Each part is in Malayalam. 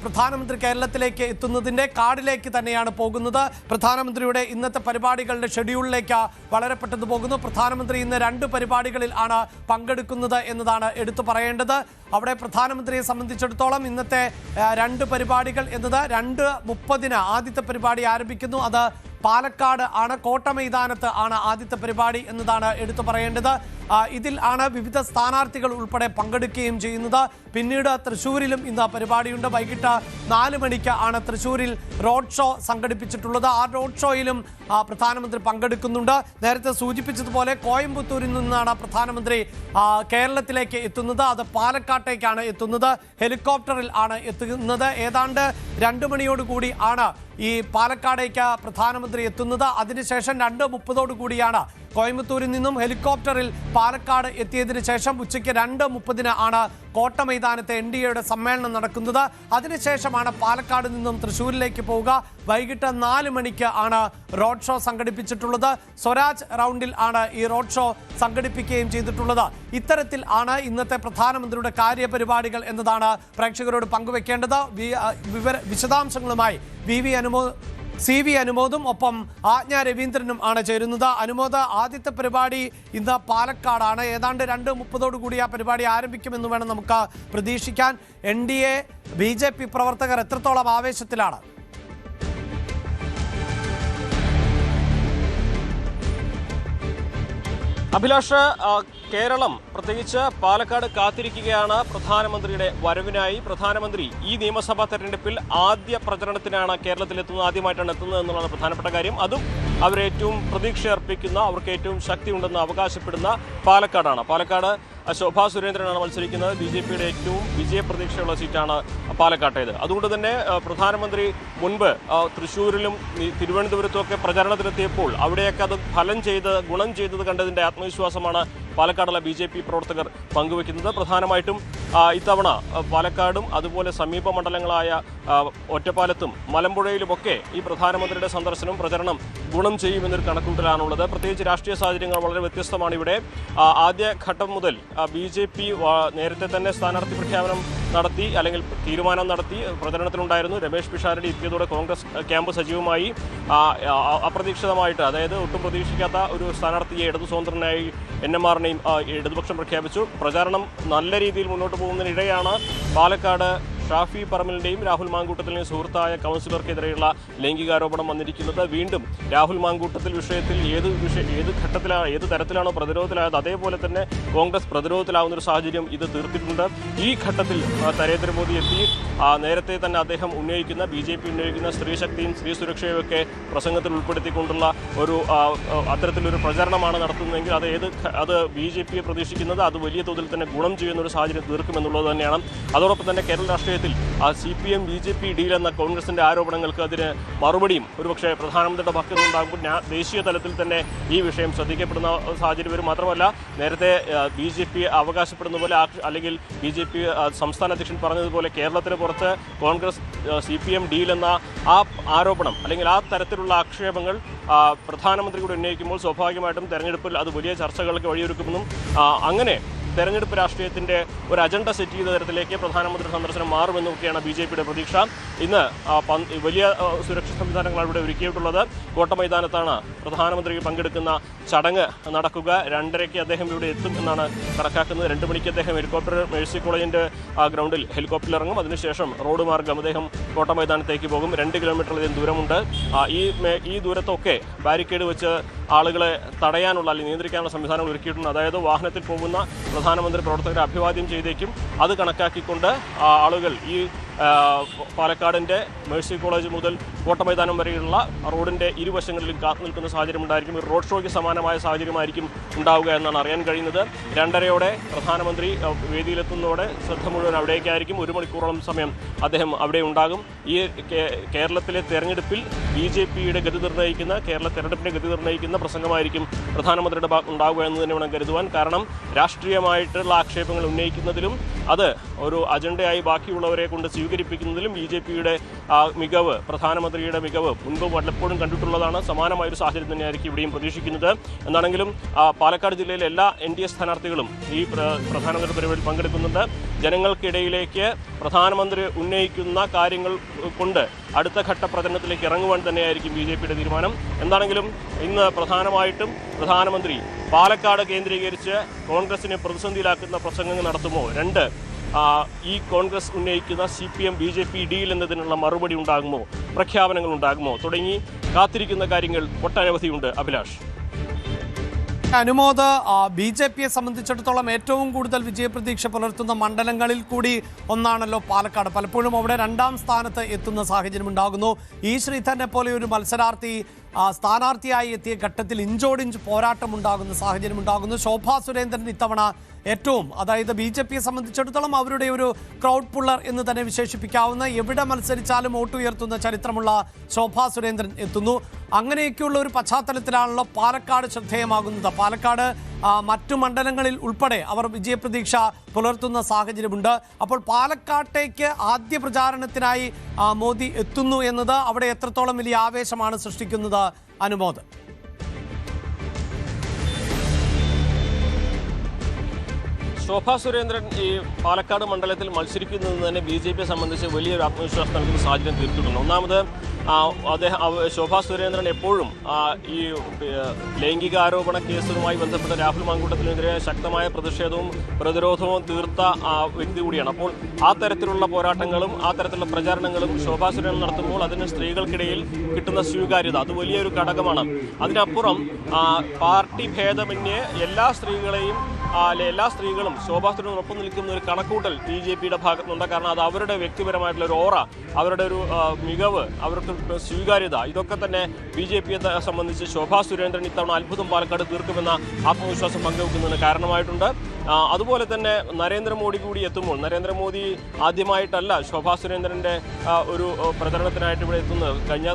പ്രധാനമന്ത്രി കേരളത്തിലേക്ക് എത്തുന്നതിൻ്റെ കാർഡിലേക്ക് തന്നെയാണ് പോകുന്നത്. പ്രധാനമന്ത്രിയുടെ ഇന്നത്തെ പരിപാടികളുടെ ഷെഡ്യൂളിലേക്ക് വളരെ പെട്ടെന്ന് പോകുന്നു. പ്രധാനമന്ത്രി ഇന്ന് 2 പരിപാടികളിൽ ആണ് പങ്കെടുക്കുന്നത് എന്നതാണ് എടുത്തു പറയേണ്ടത്. അവിടെ പ്രധാനമന്ത്രിയെ സംബന്ധിച്ചിടത്തോളം ഇന്നത്തെ 2 പരിപാടികൾ എന്നത് 2:30 ആദ്യത്തെ പരിപാടി ആരംഭിക്കുന്നു. അത് പാലക്കാട് ആണ്, കോട്ട മൈതാനത്ത് ആണ് ആദ്യത്തെ പരിപാടി എന്നതാണ് എടുത്തു പറയേണ്ടത്. ഇതിൽ ആണ് വിവിധ സ്ഥാനാർത്ഥികൾ ഉൾപ്പെടെ പങ്കെടുക്കുകയും ചെയ്യുന്നത്. പിന്നീട് തൃശ്ശൂരിലും ഇന്ന് പരിപാടിയുണ്ട്. വൈകിട്ട് 4 മണിക്ക് ആണ് തൃശ്ശൂരിൽ റോഡ് ഷോ സംഘടിപ്പിച്ചിട്ടുള്ളത്. ആ റോഡ് ഷോയിലും പ്രധാനമന്ത്രി പങ്കെടുക്കുന്നുണ്ട്. നേരത്തെ സൂചിപ്പിച്ചതുപോലെ കോയമ്പത്തൂരിൽ നിന്നാണ് പ്രധാനമന്ത്രി കേരളത്തിലേക്ക് എത്തുന്നത്. അത് പാലക്കാട്ടേക്കാണ് എത്തുന്നത്. ഹെലികോപ്റ്ററിൽ ആണ് എത്തുന്നത്. ഏതാണ്ട് 2 മണിയോടുകൂടി ആണ് ഈ പാലക്കാടേക്ക് പ്രധാനമന്ത്രി എത്തുന്നത്. അതിനുശേഷം 2:30 കൂടിയാണ് കോയമ്പത്തൂരിൽ നിന്നും ഹെലികോപ്റ്ററിൽ പാലക്കാട് എത്തിയതിനു ശേഷം ഉച്ചയ്ക്ക് 2:30 ആണ് കോട്ട മൈതാനത്തെ NDAയുടെ സമ്മേളനം നടക്കുന്നത്. അതിനുശേഷമാണ് പാലക്കാട് നിന്നും തൃശ്ശൂരിലേക്ക് പോവുക. വൈകിട്ട് 4 മണിക്ക് ആണ് റോഡ് ഷോ സംഘടിപ്പിച്ചിട്ടുള്ളത്. സ്വരാജ് റൗണ്ടിൽ ആണ് ഈ റോഡ് ഷോ സംഘടിപ്പിക്കുകയും ചെയ്തിട്ടുള്ളത്. ഇത്തരത്തിൽ ആണ് ഇന്നത്തെ പ്രധാനമന്ത്രിയുടെ കാര്യപരിപാടികൾ എന്നതാണ് പ്രേക്ഷകരോട് പങ്കുവെക്കേണ്ടത്. വിശദാംശങ്ങളുമായി CV അനുമോദും ഒപ്പം ആജ്ഞ രവീന്ദ്രനും ആണ് ചേരുന്നത്. അനുമോദ്, ആദ്യത്തെ പരിപാടി ഇന്ന് പാലക്കാടാണ്. ഏതാണ്ട് 2:30 കൂടി ആ പരിപാടി ആരംഭിക്കുമെന്ന് വേണം നമുക്ക് പ്രതീക്ഷിക്കാൻ. NDA BJP പ്രവർത്തകർ എത്രത്തോളം ആവേശത്തിലാണ്? അഭിലാഷ്, കേരളം പ്രത്യേകിച്ച് പാലക്കാട് കാത്തിരിക്കുകയാണ് പ്രധാനമന്ത്രിയുടെ വരവിനായി. പ്രധാനമന്ത്രി ഈ നിയമസഭാ തെരഞ്ഞെടുപ്പിൽ ആദ്യ പ്രചരണത്തിനാണ് കേരളത്തിലെത്തുന്നത്, ആദ്യമായിട്ടാണ് എത്തുന്നത് എന്നുള്ളതാണ് പ്രധാനപ്പെട്ട കാര്യം. അതും അവരേറ്റവും പ്രതീക്ഷ അർപ്പിക്കുന്ന, അവർക്ക് ഏറ്റവും ശക്തിയുണ്ടെന്ന് അവകാശപ്പെടുന്ന പാലക്കാടാണ്. പാലക്കാട് ശോഭാ സുരേന്ദ്രനാണ് മത്സരിക്കുന്നത്. BJPയുടെ ഏറ്റവും വിജയപ്രതീക്ഷയുള്ള സീറ്റാണ് പാലക്കാട്ടേത്. അതുകൊണ്ട് തന്നെ പ്രധാനമന്ത്രി മുൻപ് തൃശ്ശൂരിലും തിരുവനന്തപുരത്തുമൊക്കെ പ്രചരണത്തിലെത്തിയപ്പോൾ അവിടെയൊക്കെ അത് ഗുണം ചെയ്തത് കണ്ടതിൻ്റെ ആത്മവിശ്വാസമാണ് പാലക്കാടുള്ള BJP പ്രവർത്തകർ പങ്കുവെക്കുന്നത്. പ്രധാനമായിട്ടും ഇത്തവണ പാലക്കാടും അതുപോലെ സമീപ മണ്ഡലങ്ങളായ ഒറ്റപ്പാലത്തും മലമ്പുഴയിലുമൊക്കെ ഈ പ്രധാനമന്ത്രിയുടെ സന്ദർശനം പ്രചരണം ഗുണം ചെയ്യുമെന്നൊരു കണക്കൂട്ടലാണുള്ളത്. പ്രത്യേകിച്ച് രാഷ്ട്രീയ സാഹചര്യങ്ങൾ വളരെ വ്യത്യസ്തമാണ് ഇവിടെ. ആദ്യഘട്ടം മുതൽ BJP നേരത്തെ തന്നെ സ്ഥാനാർത്ഥി പ്രഖ്യാപനം നടത്തി, അല്ലെങ്കിൽ തീരുമാനം നടത്തി പ്രചരണത്തിലുണ്ടായിരുന്നു. രമേശ് പിഷാരടി എത്തിയതോടെ കോൺഗ്രസ് ക്യാമ്പ് സജീവമായി. അപ്രതീക്ഷിതമായിട്ട്, അതായത് ഒട്ടും പ്രതീക്ഷിക്കാത്ത ഒരു സ്ഥാനാർത്ഥിയെ ഇടതു സ്വതന്ത്രനായി NMRനെയും ഇടതുപക്ഷം പ്രഖ്യാപിച്ചു. പ്രചാരണം നല്ല രീതിയിൽ മുന്നോട്ട് പോകുന്നതിനിടെയാണ് പാലക്കാട് ഷാഫി പറമ്പലിൻ്റെയും രാഹുൽ മാങ്കൂട്ടത്തിൻ്റെയും സുഹൃത്തായ കൗൺസിലർക്കെതിരെയുള്ള ലൈംഗികാരോപണം വന്നിരിക്കുന്നത്. വീണ്ടും രാഹുൽ മാങ്കൂട്ടത്തിൽ വിഷയത്തിൽ ഏത് ഘട്ടത്തിലാണ്, ഏത് തരത്തിലാണോ പ്രതിരോധത്തിലായത്, അതേപോലെ തന്നെ കോൺഗ്രസ് പ്രതിരോധത്തിലാവുന്നൊരു സാഹചര്യം ഇത് തീർത്തിട്ടുണ്ട്. ഈ ഘട്ടത്തിൽ നരേന്ദ്രമോദി എത്തി. നേരത്തെ തന്നെ അദ്ദേഹം ഉന്നയിക്കുന്ന BJP ഉന്നയിക്കുന്ന സ്ത്രീശക്തിയും സ്ത്രീ സുരക്ഷയും ഒക്കെ പ്രസംഗത്തിൽ ഉൾപ്പെടുത്തിക്കൊണ്ടുള്ള അത്തരത്തിലൊരു പ്രചരണമാണ് നടത്തുന്നതെങ്കിൽ അത് BJPയെ പ്രതീക്ഷിക്കുന്നത് അത് വലിയ തോതിൽ തന്നെ ഗുണം ചെയ്യുന്നൊരു സാഹചര്യം തീർക്കുമെന്നുള്ളത് തന്നെയാണ്. അതോടൊപ്പം തന്നെ കേരള രാഷ്ട്രീയത്തിൽ CPM BJP ഡീൽ എന്ന കോൺഗ്രസിന്റെ ആരോപണങ്ങൾക്ക് അതിന് മറുപടിയും ഒരുപക്ഷെ പ്രധാനമന്ത്രിയുടെ ഭാഗത്തു നിന്നുണ്ടാകുമ്പോൾ ദേശീയ തലത്തിൽ തന്നെ ഈ വിഷയം ശ്രദ്ധിക്കപ്പെടുന്ന സാഹചര്യം വരും. മാത്രമല്ല, നേരത്തെ BJP അവകാശപ്പെടുന്ന പോലെ, അല്ലെങ്കിൽ BJP സംസ്ഥാന അധ്യക്ഷൻ പറഞ്ഞതുപോലെ കേരളത്തിന് പുറത്ത് കോൺഗ്രസ് CPM ഡീൽ എന്ന ആ ആരോപണം, അല്ലെങ്കിൽ ആ തരത്തിലുള്ള ആക്ഷേപങ്ങൾ പ്രധാനമന്ത്രി കൂടി ഉന്നയിക്കുമ്പോൾ സ്വാഭാവികമായിട്ടും തെരഞ്ഞെടുപ്പിൽ അത് വലിയ ചർച്ചകൾക്ക് വഴിയൊരുക്കുമെന്നും അങ്ങനെ തെരഞ്ഞെടുപ്പ് രാഷ്ട്രീയത്തിൻ്റെ ഒരു അജണ്ട സെറ്റ് ചെയ്ത തരത്തിലേക്ക് പ്രധാനമന്ത്രി സന്ദർശനം മാറുമെന്നൊക്കെയാണ് BJPയുടെ പ്രതീക്ഷ. ഇന്ന് വലിയ സുരക്ഷാ സംവിധാനങ്ങളാണ് ഇവിടെ ഒരുക്കിയിട്ടുള്ളത്. കോട്ട മൈതാനത്താണ് പ്രധാനമന്ത്രി പങ്കെടുക്കുന്ന ചടങ്ങ് നടക്കുക. 2:30 അദ്ദേഹം ഇവിടെ എത്തും എന്നാണ് കണക്കാക്കുന്നത്. 2 മണിക്ക് അദ്ദേഹം മേഴ്സി കോളേജിൻ്റെ ഗ്രൗണ്ടിൽ ഹെലികോപ്റ്ററിൽ ഇറങ്ങും. അതിനുശേഷം റോഡ് മാർഗം അദ്ദേഹം കോട്ട മൈതാനത്തേക്ക് പോകും. 2 കിലോമീറ്ററിലധികം ദൂരമുണ്ട്. ഈ ദൂരത്തൊക്കെ ബാരിക്കേഡ് വെച്ച് ആളുകളെ തടയാനുള്ള, അല്ലെങ്കിൽ നിയന്ത്രിക്കാനുള്ള സംവിധാനങ്ങൾ ഒരുക്കിയിട്ടുണ്ട്. അതായത് വാഹനത്തിൽ പോകുന്ന പ്രധാനമന്ത്രി പ്രവർത്തകരെ അഭിവാദ്യം ചെയ്തേക്കും. അത് കണക്കാക്കിക്കൊണ്ട് ആളുകൾ ഈ പാലക്കാടിൻ്റെ മേഴ്സി കോളേജ് മുതൽ കോട്ട മൈതാനം വരെയുള്ള റോഡിൻ്റെ ഇരുവശങ്ങളിലും കാത്തു നിൽക്കുന്ന സാഹചര്യം ഉണ്ടായിരിക്കും. ഒരു റോഡ് ഷോയ്ക്ക് സമാനമായ സാഹചര്യമായിരിക്കും ഉണ്ടാവുക എന്നാണ് അറിയാൻ കഴിയുന്നത്. 2:30 പ്രധാനമന്ത്രി വേദിയിലെത്തുന്നതോടെ ശ്രദ്ധ മുഴുവൻ അവിടേക്കായിരിക്കും. 1 മണിക്കൂറോളം സമയം അദ്ദേഹം അവിടെ ഉണ്ടാകും. ഈ കേരളത്തിലെ തെരഞ്ഞെടുപ്പിൽ BJPയുടെ ഗതി നിർണ്ണയിക്കുന്ന, കേരള തെരഞ്ഞെടുപ്പിൻ്റെ ഗതി നിർണ്ണയിക്കുന്ന പ്രസംഗമായിരിക്കും പ്രധാനമന്ത്രിയുടെ ഭാഗത്ത് ഉണ്ടാവുക എന്ന് തന്നെ വേണം കരുതുവാൻ. കാരണം രാഷ്ട്രീയമായിട്ടുള്ള ആക്ഷേപങ്ങൾ ഉന്നയിക്കുന്നതിലും അത് ഒരു അജണ്ടയായി ബാക്കിയുള്ളവരെ കൊണ്ട് സ്വീകരിപ്പിക്കുന്നതിലും BJPയുടെ മികവ്, പ്രധാനമന്ത്രിയുടെ മികവ് മുൻപ് പലപ്പോഴും കണ്ടിട്ടുള്ളതാണ്. സമാനമായൊരു സാഹചര്യം തന്നെയായിരിക്കും ഇവിടെയും പ്രതീക്ഷിക്കുന്നത്. എന്താണെങ്കിലും പാലക്കാട് ജില്ലയിലെ എല്ലാ NDA സ്ഥാനാർത്ഥികളും ഈ പ്രധാനമന്ത്രി പരിപാടിയിൽ പങ്കെടുക്കുന്നുണ്ട്. ജനങ്ങൾക്കിടയിലേക്ക് പ്രധാനമന്ത്രി ഉന്നയിക്കുന്ന കാര്യങ്ങൾ കൊണ്ട് അടുത്ത ഘട്ട പ്രചരണത്തിലേക്ക് ഇറങ്ങുവാൻ തന്നെയായിരിക്കും BJPയുടെ തീരുമാനം. എന്താണെങ്കിലും ഇന്ന് പ്രധാനമായിട്ടും പ്രധാനമന്ത്രി പാലക്കാട് കേന്ദ്രീകരിച്ച് കോൺഗ്രസിനെ പ്രതിസന്ധിയിലാക്കുന്ന പ്രസംഗങ്ങൾ നടത്തുമോ, രണ്ട് ഈ കോൺഗ്രസ് ഉന്നയിക്കുന്ന CPM BJP ഡീൽ എന്നതിനുള്ള മറുപടി ഉണ്ടാകുമോ, പ്രഖ്യാപനങ്ങൾ ഉണ്ടാകുമോ തുടങ്ങി കാത്തിരിക്കുന്ന കാര്യങ്ങൾ ഒട്ടനവധിയുണ്ട്. അഭിലാഷ്. അനുമോദ്, BJPയെ സംബന്ധിച്ചിടത്തോളം ഏറ്റവും കൂടുതൽ വിജയപ്രതീക്ഷ പുലർത്തുന്ന മണ്ഡലങ്ങളിൽ കൂടി ഒന്നാണല്ലോ പാലക്കാട്. പലപ്പോഴും അവിടെ രണ്ടാം സ്ഥാനത്ത് എത്തുന്ന സാഹചര്യം ഉണ്ടാകുന്നു. ഈ ശ്രീധരനെ പോലെ ഒരു മത്സരാർത്ഥി സ്ഥാനാർത്ഥിയായി എത്തിയ ഘട്ടത്തിൽ ഇഞ്ചോടിഞ്ച് പോരാട്ടം ഉണ്ടാകുന്ന സാഹചര്യം ഉണ്ടാകുന്നു. ശോഭാ സുരേന്ദ്രൻ ഇത്തവണ ഏറ്റവും, അതായത് BJPയെ സംബന്ധിച്ചിടത്തോളം അവരുടെ ഒരു ക്രൗഡ് പുള്ളർ എന്ന് തന്നെ വിശേഷിപ്പിക്കാവുന്ന, എവിടെ മത്സരിച്ചാലും വോട്ട് ഉയർത്തുന്ന ചരിത്രമുള്ള ശോഭാ സുരേന്ദ്രൻ എത്തുന്നു. അങ്ങനെയൊക്കെയുള്ള ഒരു പശ്ചാത്തലത്തിലാണല്ലോ പാലക്കാട് ശ്രദ്ധേയമാകുന്നത്. പാലക്കാട് മറ്റു മണ്ഡലങ്ങളിൽ ഉൾപ്പെടെ അവർ വിജയപ്രതീക്ഷ പുലർത്തുന്ന സാഹചര്യമുണ്ട്. അപ്പോൾ പാലക്കാട്ടേക്ക് ആദ്യ പ്രചാരണത്തിനായി മോദി എത്തുന്നു എന്നത് അവിടെ എത്രത്തോളം വലിയ ആവേശമാണ് സൃഷ്ടിക്കുന്നത് അനുമോദ്? ശോഭാ സുരേന്ദ്രൻ ഈ പാലക്കാട് മണ്ഡലത്തിൽ മത്സരിക്കുന്നത് തന്നെ BJPയെ സംബന്ധിച്ച് വലിയൊരു ആത്മവിശ്വാസം നൽകുന്ന സാഹചര്യം തീർത്തിട്ടുണ്ട്. ഒന്നാമത് ശോഭാ സുരേന്ദ്രൻ എപ്പോഴും ഈ ലൈംഗികാരോപണ കേസുമായി ബന്ധപ്പെട്ട രാഹുൽ മാങ്കൂട്ടത്തിനെതിരെ ശക്തമായ പ്രതിഷേധവും പ്രതിരോധവും തീർത്ത വ്യക്തി കൂടിയാണ്. അപ്പോൾ ആ തരത്തിലുള്ള പോരാട്ടങ്ങളും ആ തരത്തിലുള്ള പ്രചാരണങ്ങളും ശോഭാ സുരേന്ദ്രൻ നടത്തുമ്പോൾ അതിന് സ്ത്രീകൾക്കിടയിൽ കിട്ടുന്ന സ്വീകാര്യത അത് വലിയൊരു ഘടകമാണ്. അതിനപ്പുറം പാർട്ടി ഭേദമന്യേ എല്ലാ സ്ത്രീകളും ശോഭാ സുരേന്ദ്രനൊപ്പം നിൽക്കുന്ന ഒരു കണക്കൂട്ടൽ BJPയുടെ ഭാഗത്തുനിന്നുണ്ട്. കാരണം അത് അവരുടെ വ്യക്തിപരമായിട്ടുള്ള ഒരു ഓറ, അവരുടെ ഒരു മികവ്, അവർക്ക് സ്വീകാര്യത, ഇതൊക്കെ തന്നെ BJPയെ സംബന്ധിച്ച് ശോഭാ സുരേന്ദ്രൻ ഇത്തവണ അത്ഭുതം പാലക്കാട് തീർക്കുമെന്ന ആത്മവിശ്വാസം പങ്കുവെക്കുന്നതിന് കാരണമായിട്ടുണ്ട്. അതുപോലെ തന്നെ നരേന്ദ്രമോദി കൂടി എത്തുമ്പോൾ, നരേന്ദ്രമോദി ആദ്യമായിട്ടല്ല ശോഭാ സുരേന്ദ്രൻ്റെ ഒരു പ്രചരണത്തിനായിട്ട് ഇവിടെ എത്തുന്നത്. കഴിഞ്ഞ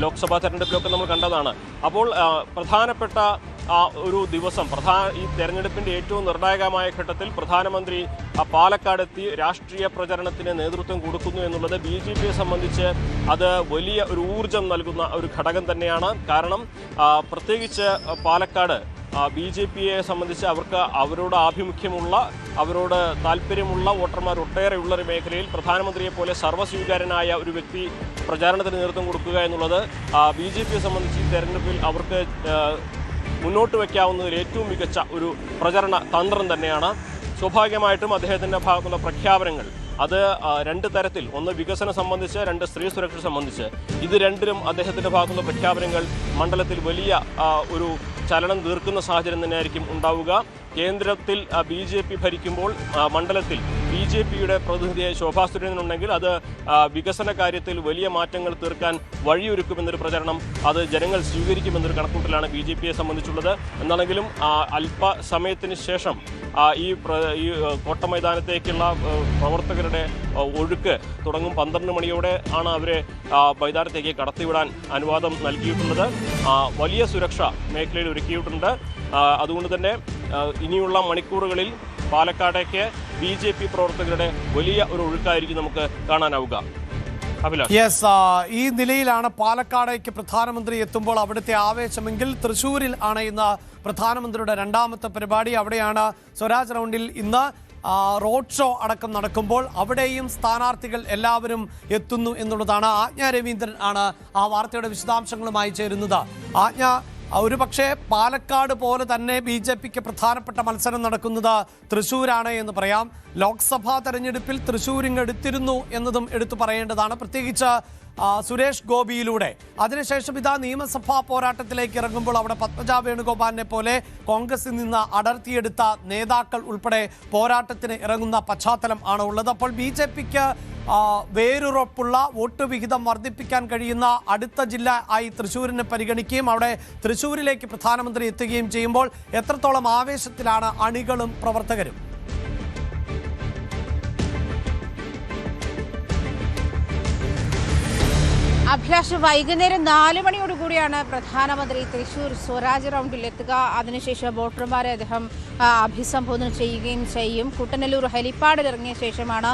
ലോക്സഭാ തെരഞ്ഞെടുപ്പിലൊക്കെ നമ്മൾ കണ്ടതാണ്. അപ്പോൾ പ്രധാനപ്പെട്ട ഒരു ദിവസം, ഈ തെരഞ്ഞെടുപ്പിൻ്റെ ഏറ്റവും നിർണായകമായ ഘട്ടത്തിൽ പ്രധാനമന്ത്രി പാലക്കാടെത്തി രാഷ്ട്രീയ പ്രചരണത്തിന് നേതൃത്വം കൊടുക്കുന്നു എന്നുള്ളത് BJPയെ സംബന്ധിച്ച് അത് വലിയ ഒരു ഊർജം നൽകുന്ന ഒരു ഘടകം തന്നെയാണ്. കാരണം പ്രത്യേകിച്ച് പാലക്കാട് BJPയെ സംബന്ധിച്ച് അവർക്ക് അവരോട് ആഭിമുഖ്യമുള്ള, അവരോട് താല്പര്യമുള്ള വോട്ടർമാർ ഒട്ടേറെ ഉള്ളൊരു മേഖലയിൽ പ്രധാനമന്ത്രിയെ പോലെ സർവ്വസ്വീകാരനായ ഒരു വ്യക്തി പ്രചാരണത്തിന് നേതൃത്വം കൊടുക്കുക എന്നുള്ളത് BJPയെ സംബന്ധിച്ച് ഈ തെരഞ്ഞെടുപ്പിൽ അവർക്ക് മുന്നോട്ട് വയ്ക്കാവുന്നതിൽ ഏറ്റവും മികച്ച ഒരു പ്രചരണ തന്ത്രം തന്നെയാണ്. സ്വാഭാവികമായിട്ടും അദ്ദേഹത്തിൻ്റെ ഭാഗത്തുള്ള പ്രഖ്യാപനങ്ങൾ അത് രണ്ട് തരത്തിൽ, ഒന്ന് വികസനം സംബന്ധിച്ച്, രണ്ട് സ്ത്രീ സുരക്ഷ സംബന്ധിച്ച്, ഇത് രണ്ടിലും അദ്ദേഹത്തിൻ്റെ ഭാഗത്തുള്ള പ്രഖ്യാപനങ്ങൾ മണ്ഡലത്തിൽ വലിയ ഒരു ചലനം തീർക്കുന്ന സാഹചര്യം തന്നെയായിരിക്കും ഉണ്ടാവുക. കേന്ദ്രത്തിൽ BJP ഭരിക്കുമ്പോൾ മണ്ഡലത്തിൽ BJPയുടെ പ്രതിനിധിയായ ശോഭാ സുരേന്ദ്രൻ ഉണ്ടെങ്കിൽ അത് വികസന കാര്യത്തിൽ വലിയ മാറ്റങ്ങൾ തീർക്കാൻ വഴിയൊരുക്കുമെന്നൊരു പ്രചരണം അത് ജനങ്ങൾ സ്വീകരിക്കുമെന്നൊരു കണക്കൂട്ടലാണ് BJPയെ സംബന്ധിച്ചുള്ളത്. എന്നാണെങ്കിലും അല്പസമയത്തിന് ശേഷം ഈ കോട്ട മൈതാനത്തേക്കുള്ള പ്രവർത്തകരുടെ ഒഴുക്ക് തുടങ്ങും. 12 മണിയോടെ ആണ് അവരെ മൈതാനത്തേക്ക് കടത്തിവിടാൻ അനുവാദം നൽകിയിട്ടുള്ളത്. വലിയ സുരക്ഷ മേഖലയിൽ ഒരുക്കിയിട്ടുണ്ട്. അതുകൊണ്ട് തന്നെ ഇനിയുള്ള മണിക്കൂറുകളിൽ പാലക്കാടേക്ക് BJP പ്രവർത്തകരുടെ വലിയ ഒരു ഒഴുക്കായിരിക്കും നമുക്ക് കാണാനാവുക. യെസ്, ഈ നിലയിലാണ് പാലക്കാടേക്ക് പ്രധാനമന്ത്രി എത്തുമ്പോൾ അവിടുത്തെ ആവേശമെങ്കിൽ തൃശ്ശൂരിൽ ആണ് ഇന്ന് പ്രധാനമന്ത്രിയുടെ രണ്ടാമത്തെ പരിപാടി. അവിടെയാണ് സ്വരാജ് റൗണ്ടിൽ ഇന്ന് റോഡ് ഷോ അടക്കം നടക്കുമ്പോൾ അവിടെയും സ്ഥാനാർത്ഥികൾ എല്ലാവരും എത്തുന്നു എന്നുള്ളതാണ്. ആജ്ഞ രവീന്ദ്രൻ ആണ് ആ വാർത്തയുടെ വിശദാംശങ്ങളുമായി ചേരുന്നത്. ആജ്ഞ, ഒരുപക്ഷെ പാലക്കാട് പോലെ തന്നെ BJPക്ക് പ്രധാനപ്പെട്ട മത്സരം നടക്കുന്നത് തൃശ്ശൂരാണ് എന്ന് പറയാം. ലോക്സഭാ തെരഞ്ഞെടുപ്പിൽ തൃശ്ശൂരിങ് എടുത്തിരുന്നു എന്നതും എടുത്തു പറയേണ്ടതാണ്, പ്രത്യേകിച്ച് സുരേഷ് ഗോപിയിലൂടെ. അതിനുശേഷം ഇതാ നിയമസഭാ പോരാട്ടത്തിലേക്ക് ഇറങ്ങുമ്പോൾ അവിടെ പത്മജ വേണുഗോപാലിനെ പോലെ കോൺഗ്രസിൽ നിന്ന് അടർത്തിയെടുത്ത നേതാക്കൾ ഉൾപ്പെടെ പോരാട്ടത്തിന് ഇറങ്ങുന്ന പശ്ചാത്തലം ആണ് ഉള്ളത്. അപ്പോൾ BJPക്ക് വേരുറപ്പുള്ള വോട്ട് വിഹിതം വർദ്ധിപ്പിക്കാൻ കഴിയുന്ന അടുത്ത ജില്ല ആയി തൃശ്ശൂരിനെ പരിഗണിക്കുകയും അവിടെ തൃശ്ശൂരിലേക്ക് പ്രധാനമന്ത്രി എത്തുകയും ചെയ്യുമ്പോൾ എത്രത്തോളം ആവേശത്തിലാണ് അണികളും പ്രവർത്തകരും? അഭിലാഷ്, വൈകുന്നേരം 4 മണിയോടുകൂടിയാണ് പ്രധാനമന്ത്രി തൃശ്ശൂർ സ്വരാജ് റൗണ്ടിൽ എത്തുക. അതിനുശേഷം വോട്ടർമാരെ അദ്ദേഹം അഭിസംബോധന ചെയ്യുകയും ചെയ്യും. കുട്ടനല്ലൂർ ഹെലിപ്പാഡിൽ ഇറങ്ങിയ ശേഷമാണ്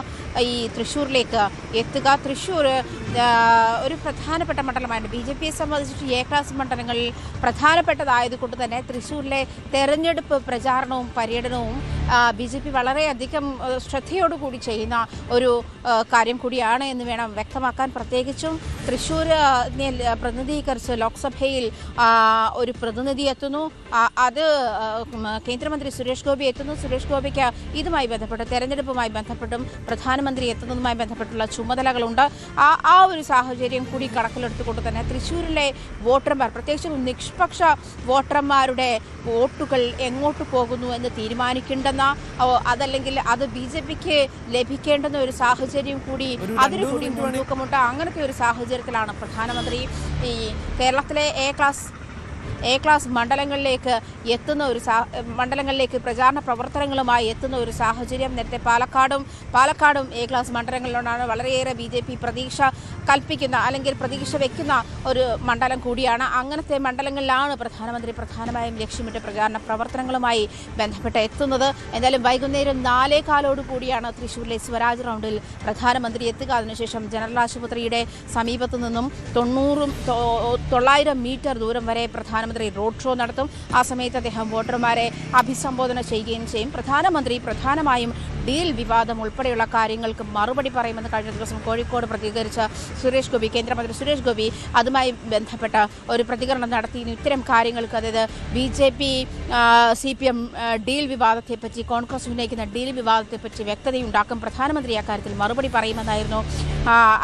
ഈ തൃശ്ശൂരിലേക്ക് എത്തുക. തൃശ്ശൂർ ഒരു പ്രധാനപ്പെട്ട മണ്ഡലമാണ്. BJPയെ സംബന്ധിച്ചിട്ട് A ക്ലാസ് മണ്ഡലങ്ങളിൽ പ്രധാനപ്പെട്ടതായതുകൊണ്ട് തന്നെ തൃശ്ശൂരിലെ തെരഞ്ഞെടുപ്പ് പ്രചാരണവും പര്യടനവും BJP വളരെയധികം ശ്രദ്ധയോടുകൂടി ചെയ്യുന്ന ഒരു കാര്യം കൂടിയാണ് എന്ന് വേണം വ്യക്തമാക്കാൻ. പ്രത്യേകിച്ചും തൃശ്ശൂർ പ്രതിനിധീകരിച്ച് ലോക്സഭയിൽ ഒരു പ്രതിനിധി എത്തുന്നു. അത് കേന്ദ്രമന്ത്രി സുരേഷ് ഗോപി എത്തുന്നു. സുരേഷ് ഗോപിക്ക് ഇതുമായി ബന്ധപ്പെട്ട് തെരഞ്ഞെടുപ്പുമായി ബന്ധപ്പെട്ടും പ്രധാനമന്ത്രി എത്തുന്നതുമായി ബന്ധപ്പെട്ടുള്ള ചുമതലകളുണ്ട്. ആ ഒരു സാഹചര്യം കൂടി കണക്കിലെടുത്തുകൊണ്ട് തന്നെ തൃശ്ശൂരിലെ വോട്ടർമാർ, പ്രത്യേകിച്ചും നിഷ്പക്ഷ വോട്ടർമാരുടെ വോട്ടുകൾ എങ്ങോട്ട് പോകുന്നു എന്ന് തീരുമാനിക്കേണ്ടെന്ന, അതല്ലെങ്കിൽ അത് BJPക്ക് ലഭിക്കേണ്ടുന്ന ഒരു സാഹചര്യം കൂടി അതിന് കൂടി മുൻതൂക്കമുണ്ട്. അങ്ങനത്തെ ഒരു സാഹചര്യത്തിലാണ് പ്രധാനമന്ത്രി ഈ കേരളത്തിലെ A ക്ലാസ് മണ്ഡലങ്ങളിലേക്ക് എത്തുന്ന മണ്ഡലങ്ങളിലേക്ക് പ്രചാരണ പ്രവർത്തനങ്ങളുമായി എത്തുന്ന ഒരു സാഹചര്യം. നേരത്തെ പാലക്കാടും A ക്ലാസ് മണ്ഡലങ്ങളിലാണ്. വളരെയേറെ BJP പ്രതീക്ഷ കൽപ്പിക്കുന്ന അല്ലെങ്കിൽ പ്രതീക്ഷ വയ്ക്കുന്ന ഒരു മണ്ഡലം കൂടിയാണ്. അങ്ങനത്തെ മണ്ഡലങ്ങളിലാണ് പ്രധാനമന്ത്രി പ്രധാനമായും ലക്ഷ്യമിട്ട് പ്രചാരണ പ്രവർത്തനങ്ങളുമായി ബന്ധപ്പെട്ട് എത്തുന്നത്. എന്തായാലും വൈകുന്നേരം 4:15 കൂടിയാണ് തൃശ്ശൂരിലെ സ്വരാജ് റൗണ്ടിൽ പ്രധാനമന്ത്രി എത്തുക. അതിനുശേഷം ജനറൽ ആശുപത്രിയുടെ സമീപത്തു നിന്നും 900 മീറ്റർ ദൂരം വരെ പ്രധാനമന്ത്രി റോഡ് ഷോ നടത്തും. ആ സമയത്ത് അദ്ദേഹം വോട്ടർമാരെ അഭിസംബോധന ചെയ്യുകയും ചെയ്യും. പ്രധാനമന്ത്രി പ്രധാനമായും ഡീൽ വിവാദം ഉൾപ്പെടെയുള്ള കാര്യങ്ങൾക്ക് മറുപടി പറയുമെന്ന് കഴിഞ്ഞ ദിവസം കോഴിക്കോട് പ്രതികരിച്ച കേന്ദ്രമന്ത്രി സുരേഷ് ഗോപി അതുമായി ബന്ധപ്പെട്ട ഒരു പ്രതികരണം നടത്തി. ഇത്തരം കാര്യങ്ങൾക്ക്, അതായത് BJP CPM ഡീൽ വിവാദത്തെപ്പറ്റി, കോൺഗ്രസ് ഉന്നയിക്കുന്ന ഡീൽ വിവാദത്തെപ്പറ്റി വ്യക്തതയുണ്ടാക്കും. പ്രധാനമന്ത്രി അക്കാര്യത്തിൽ മറുപടി പറയുമെന്നായിരുന്നു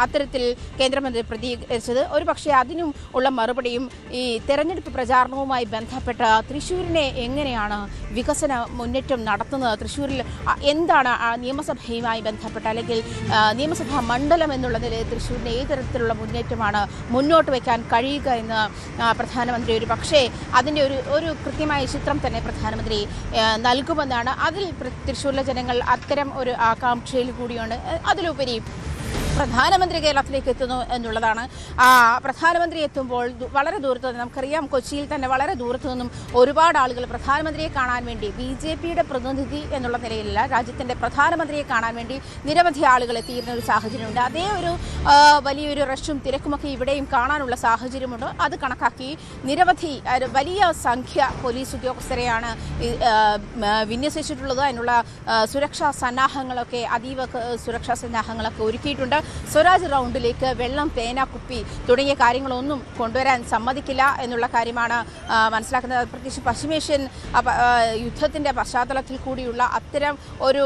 അത്തരത്തിൽ കേന്ദ്രമന്ത്രി പ്രതികരിച്ചത്. ഒരു പക്ഷേ അതിനും ഉള്ള മറുപടിയും ഈ തെരഞ്ഞെടുപ്പ് പ്രചാരണവുമായി ബന്ധപ്പെട്ട തൃശ്ശൂരിനെ എങ്ങനെയാണ് വികസന മുന്നേറ്റം നടത്തുന്നത്, തൃശ്ശൂരിൽ എന്താണ് നിയമസഭയുമായി ബന്ധപ്പെട്ട അല്ലെങ്കിൽ നിയമസഭാ മണ്ഡലം എന്നുള്ള നിലയിൽ തൃശ്ശൂരിന് ഏത് തരത്തിലുള്ള മുന്നേറ്റമാണ് മുന്നോട്ട് വയ്ക്കാൻ കഴിയുക എന്ന് പ്രധാനമന്ത്രി ഒരു പക്ഷേ അതിൻ്റെ ഒരു കൃത്യമായ ചിത്രം തന്നെ പ്രധാനമന്ത്രി നൽകുമെന്നാണ്. അതിൽ തൃശ്ശൂരിലെ ജനങ്ങൾ അത്തരം ഒരു ആകാംക്ഷയിൽ കൂടിയാണ്. അതിലുപരി പ്രധാനമന്ത്രി കേരളത്തിലേക്ക് എത്തുന്നു എന്നുള്ളതാണ്. പ്രധാനമന്ത്രി എത്തുമ്പോൾ വളരെ ദൂരത്ത് നിന്ന്, നമുക്കറിയാം കൊച്ചിയിൽ തന്നെ വളരെ ദൂരത്തു നിന്നും ഒരുപാട് ആളുകൾ പ്രധാനമന്ത്രിയെ കാണാൻ വേണ്ടി, BJPയുടെ പ്രതിനിധി എന്നുള്ള നിലയിലല്ല, രാജ്യത്തിൻ്റെ പ്രധാനമന്ത്രിയെ കാണാൻ വേണ്ടി നിരവധി ആളുകൾ എത്തിയിരുന്ന ഒരു സാഹചര്യമുണ്ട്. അതേ ഒരു വലിയൊരു റഷും തിരക്കുമൊക്കെ ഇവിടെയും കാണാനുള്ള സാഹചര്യമുണ്ട്. അത് കണക്കാക്കി വലിയ സംഖ്യ പോലീസ് ഉദ്യോഗസ്ഥരെയാണ് വിന്യസിച്ചിട്ടുള്ളത്. അതിനുള്ള സുരക്ഷാ സന്നാഹങ്ങളൊക്കെ, അതീവ സുരക്ഷാ സന്നാഹങ്ങളൊക്കെ ഒരുക്കിയിട്ടുണ്ട്. സ്വരാജ് റൗണ്ടിലേക്ക് വെള്ളം, പേന, കുപ്പി തുടങ്ങിയ കാര്യങ്ങളൊന്നും കൊണ്ടുവരാൻ സമ്മതിക്കില്ല എന്നുള്ള കാര്യമാണ് മനസ്സിലാക്കുന്നത്. പ്രത്യേകിച്ച് പശ്ചിമേഷ്യൻ യുദ്ധത്തിൻ്റെ പശ്ചാത്തലത്തിൽ കൂടിയുള്ള അത്തരം ഒരു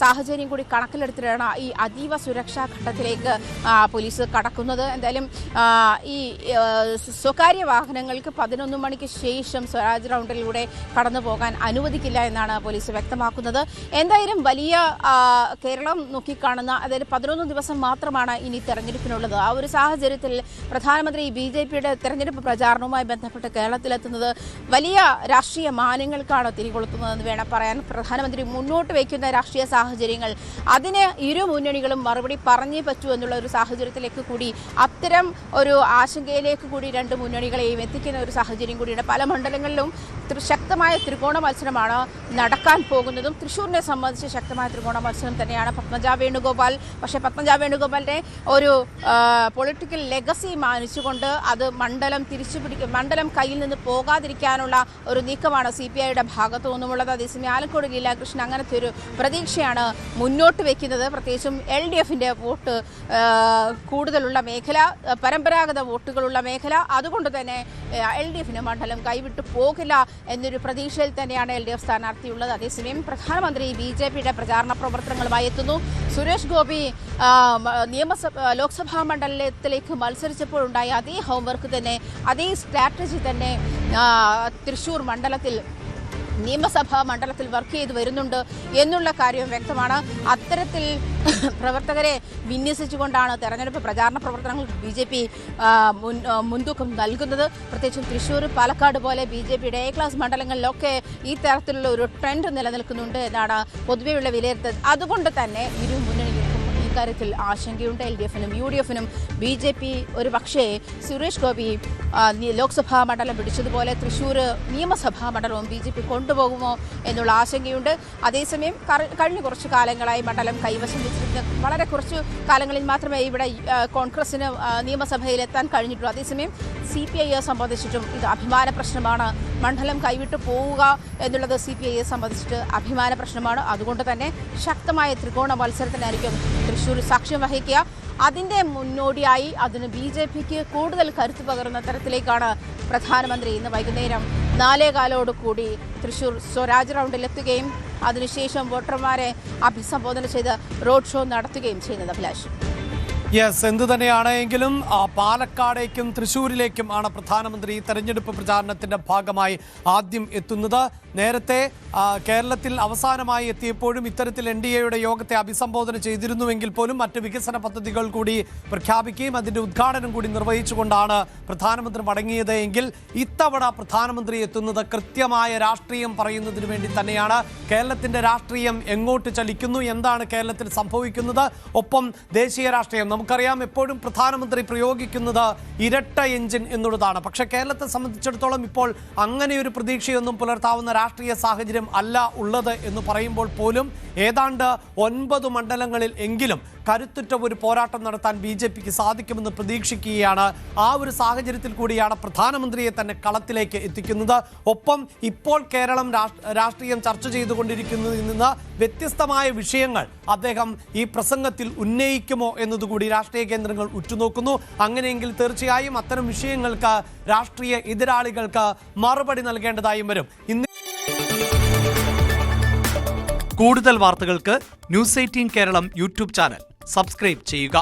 സാഹചര്യം കൂടി കണക്കിലെടുത്തിട്ടാണ് ഈ അതീവ സുരക്ഷാ ഘട്ടത്തിലേക്ക് പോലീസ് കടക്കുന്നത്. എന്തായാലും ഈ സ്വകാര്യ വാഹനങ്ങൾക്ക് 11 മണിക്ക് ശേഷം സ്വരാജ് റൗണ്ടിലൂടെ കടന്നു പോകാൻ അനുവദിക്കില്ല എന്നാണ് പോലീസ് വ്യക്തമാക്കുന്നത്. എന്തായാലും വലിയ കേരളം നോക്കിക്കാണുന്ന, അതായത് 11 ദിവസം മാത്രമാണ് ഇനി തെരഞ്ഞെടുപ്പിനുള്ളത്. ആ ഒരു സാഹചര്യത്തിൽ പ്രധാനമന്ത്രി BJPയുടെ തെരഞ്ഞെടുപ്പ് പ്രചാരണവുമായി ബന്ധപ്പെട്ട് കേരളത്തിലെത്തുന്നത് വലിയ രാഷ്ട്രീയ മാനങ്ങൾക്കാണ് തിരികൊളുത്തുന്നതെന്ന് വേണം പറയാൻ. പ്രധാനമന്ത്രി മുന്നോട്ട് വയ്ക്കുന്ന രാഷ്ട്രീയ സാഹചര്യങ്ങൾ, അതിന് ഇരു മുന്നണികളും മറുപടി പറഞ്ഞേ പറ്റൂ എന്നുള്ള ഒരു സാഹചര്യത്തിലേക്ക് കൂടി, അത്തരം ഒരു ആശങ്കയിലേക്ക് കൂടി രണ്ട് മുന്നണികളെയും എത്തിക്കുന്ന ഒരു സാഹചര്യം കൂടിയാണ്. പല മണ്ഡലങ്ങളിലും ശക്തമായ ത്രികോണ മത്സരമാണ് നടക്കാൻ പോകുന്നതും. തൃശ്ശൂരിനെ സംബന്ധിച്ച് ശക്തമായ ത്രികോണ മത്സരം തന്നെയാണ്. പത്മജ വേണുഗോപാൽ, പക്ഷേ പത്മജ വേണുഗോപാലിന്റെ ഒരു പൊളിറ്റിക്കൽ ലെഗസി മാനിച്ചുകൊണ്ട് അത് മണ്ഡലം കയ്യിൽ നിന്ന് പോകാതിരിക്കാനുള്ള ഒരു നീക്കമാണ് CPIയുടെ ഭാഗത്തു നിന്നുമുള്ളത്. അതേസമയം ആലക്കോട് ലീലാകൃഷ്ണൻ അങ്ങനത്തെ ഒരു പ്രതീക്ഷയാണ് മുന്നോട്ട് വയ്ക്കുന്നത്. പ്രത്യേകിച്ചും LDFന്റെ വോട്ട് കൂടുതലുള്ള മേഖല, പരമ്പരാഗത വോട്ടുകളുള്ള മേഖല, അതുകൊണ്ട് തന്നെ LDFന് മണ്ഡലം കൈവിട്ടു പോകില്ല എന്നൊരു പ്രതീക്ഷയിൽ തന്നെയാണ് LDF സ്ഥാനാർത്ഥിയുള്ളത്. അതേസമയം പ്രധാനമന്ത്രി BJPയുടെ പ്രചാരണ പ്രവർത്തനങ്ങളുമായി എത്തുന്നു. സുരേഷ് ഗോപി ലോക്സഭാ മണ്ഡലത്തിലേക്ക് മത്സരിച്ചപ്പോഴുണ്ടായ അതേ ഹോംവർക്ക് തന്നെ, അതേ സ്ട്രാറ്റജി തന്നെ തൃശ്ശൂർ നിയമസഭാ മണ്ഡലത്തിൽ വർക്ക് ചെയ്ത് വരുന്നുണ്ട് എന്നുള്ള കാര്യം വ്യക്തമാണ്. അത്തരത്തിൽ പ്രവർത്തകരെ വിന്യസിച്ചുകൊണ്ടാണ് തെരഞ്ഞെടുപ്പ് പ്രചാരണ പ്രവർത്തനങ്ങൾ BJP മുൻതൂക്കം നൽകുന്നത്. പ്രത്യേകിച്ചും തൃശ്ശൂർ, പാലക്കാട് പോലെ BJPയുടെ A ക്ലാസ് മണ്ഡലങ്ങളിലൊക്കെ ഈ തരത്തിലുള്ള ഒരു ട്രെൻഡ് നിലനിൽക്കുന്നുണ്ട് എന്നാണ് പൊതുവെയുള്ള വിലയിരുത്തൽ. അതുകൊണ്ട് തന്നെ ഇരു മുന്നണികൾക്കും ഇക്കാര്യത്തിൽ ആശങ്കയുണ്ട്. LDF-നും UDF-നും BJP ഒരു പക്ഷേ സുരേഷ് ഗോപി ലോക്സഭാ മണ്ഡലം പിടിച്ചതുപോലെ തൃശ്ശൂർ നിയമസഭാ മണ്ഡലവും BJP കൊണ്ടുപോകുമോ എന്നുള്ള ആശങ്കയുണ്ട്. അതേസമയം കഴിഞ്ഞ കുറച്ച് കാലങ്ങളായി മണ്ഡലം കൈവശം വെച്ചിരുന്ന വളരെ കുറച്ച് കാലങ്ങളിൽ മാത്രമേ ഇവിടെ കോൺഗ്രസിന് നിയമസഭയിലെത്താൻ കഴിഞ്ഞിട്ടുള്ളൂ. അതേസമയം CPIയെ സംബന്ധിച്ചിട്ടും ഇത് അഭിമാന പ്രശ്നമാണ്. മണ്ഡലം കൈവിട്ടു പോവുക എന്നുള്ളത് CPIയെ സംബന്ധിച്ചിട്ട് അഭിമാന പ്രശ്നമാണ്. അതുകൊണ്ട് തന്നെ ശക്തമായ ത്രികോണ മത്സരത്തിനായിരിക്കും തൃശ്ശൂർ സാക്ഷ്യം വഹിക്കുക. അതിൻ്റെ മുന്നോടിയായി അതിന് BJPക്ക് കൂടുതൽ കരുത്ത് പകരുന്ന തരത്തിലേക്കാണ് പ്രധാനമന്ത്രി ഇന്ന് വൈകുന്നേരം 4:15 കൂടി തൃശ്ശൂർ സ്വരാജ് റൗണ്ടിലെത്തുകയും അതിനുശേഷം വോട്ടർമാരെ അഭിസംബോധന ചെയ്ത് റോഡ് ഷോ നടത്തുകയും ചെയ്യുന്നത്. അഭിലാഷ്. യെസ്, എന്തു തന്നെയാണെങ്കിലും പാലക്കാടേക്കും തൃശ്ശൂരിലേക്കും ആണ് പ്രധാനമന്ത്രി തെരഞ്ഞെടുപ്പ് പ്രചാരണത്തിന്റെ ഭാഗമായി ആദ്യം എത്തുന്നത്. നേരത്തെ കേരളത്തിൽ അവസാനമായി എത്തിയപ്പോഴും ഇത്തരത്തിൽ NDAയുടെ യോഗത്തെ അഭിസംബോധന ചെയ്തിരുന്നുവെങ്കിൽ പോലും മറ്റ് വികസന പദ്ധതികൾ കൂടി പ്രഖ്യാപിക്കുകയും അതിന്റെ ഉദ്ഘാടനം കൂടി നിർവഹിച്ചുകൊണ്ടാണ് പ്രധാനമന്ത്രി മടങ്ങിയത് എങ്കിൽ ഇത്തവണ പ്രധാനമന്ത്രി എത്തുന്നത് കൃത്യമായ രാഷ്ട്രീയം പറയുന്നതിന് വേണ്ടി തന്നെയാണ്. കേരളത്തിന്റെ രാഷ്ട്രീയം എങ്ങോട്ട് ചലിക്കുന്നു, എന്താണ് കേരളത്തിൽ സംഭവിക്കുന്നത്, ഒപ്പം ദേശീയ രാഷ്ട്രീയം. നമുക്കറിയാം എപ്പോഴും പ്രധാനമന്ത്രി പ്രയോഗിക്കുന്നത് ഇരട്ട എഞ്ചിൻ എന്നുള്ളതാണ്. പക്ഷേ കേരളത്തെ സംബന്ധിച്ചിടത്തോളം ഇപ്പോൾ അങ്ങനെ ഒരു പ്രതീക്ഷയൊന്നും പുലർത്താവുന്ന രാഷ്ട്രീയ സാഹചര്യം അല്ല ഉള്ളത് എന്ന് പറയുമ്പോൾ പോലും ഏതാണ്ട് 9 മണ്ഡലങ്ങളിൽ എങ്കിലും കരുത്തുറ്റ ഒരു പോരാട്ടം നടത്താൻ BJPക്ക് സാധിക്കുമെന്ന് പ്രതീക്ഷിക്കുകയാണ്. ആ ഒരു സാഹചര്യത്തിൽ കൂടിയാണ് പ്രധാനമന്ത്രിയെ തന്നെ കളത്തിലേക്ക് എത്തിക്കുന്നത്. ഒപ്പം ഇപ്പോൾ കേരളം രാഷ്ട്രീയം ചർച്ച ചെയ്തുകൊണ്ടിരിക്കുന്നതിൽ നിന്ന് വ്യത്യസ്തമായ വിഷയങ്ങൾ അദ്ദേഹം ഈ പ്രസംഗത്തിൽ ഉന്നയിക്കുമോ എന്നതുകൂടി രാഷ്ട്രീയ കേന്ദ്രങ്ങൾ ഉറ്റുനോക്കുന്നു. അങ്ങനെയെങ്കിൽ തീർച്ചയായും അത്തരം വിഷയങ്ങൾക്ക് രാഷ്ട്രീയ എതിരാളികൾക്ക് മറുപടി നൽകേണ്ടതായും വരും. കൂടുതൽ വാർത്തകൾക്ക് News 18 Keralam YouTube channel subscribe ചെയ്യുക.